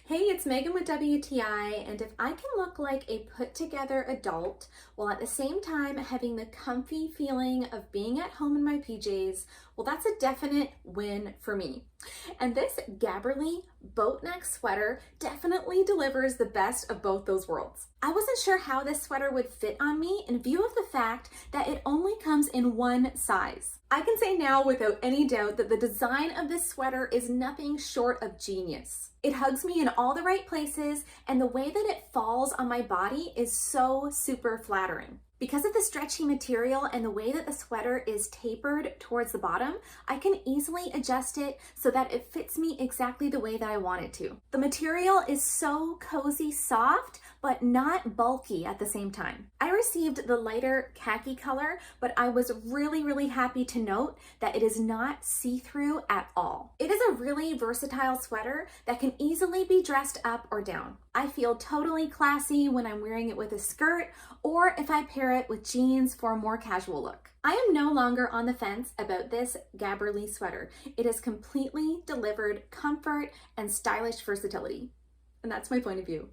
Hey, it's Megan with WTI, and if I can look like a put-together adult while at the same time having the comfy feeling of being at home in my PJs, well, that's a definite win for me. And this GABERLY boat neck sweater definitely delivers the best of both those worlds. I wasn't sure how this sweater would fit on me in view of the fact that it only comes in one size. I can say now without any doubt that the design of this sweater is nothing short of genius. It hugs me in all the right places, and the way that it falls on my body is so super flattering. Because of the stretchy material and the way that the sweater is tapered towards the bottom, I can easily adjust it so that it fits me exactly the way that I want it to. The material is so cozy soft, but not bulky at the same time. I received the lighter khaki color, but I was really happy to note that it is not see-through at all. It is a really versatile sweater that can easily be dressed up or down. I feel totally classy when I'm wearing it with a skirt or if I pair it with jeans for a more casual look. I am no longer on the fence about this GABERLY sweater. It has completely delivered comfort and stylish versatility. And that's my point of view.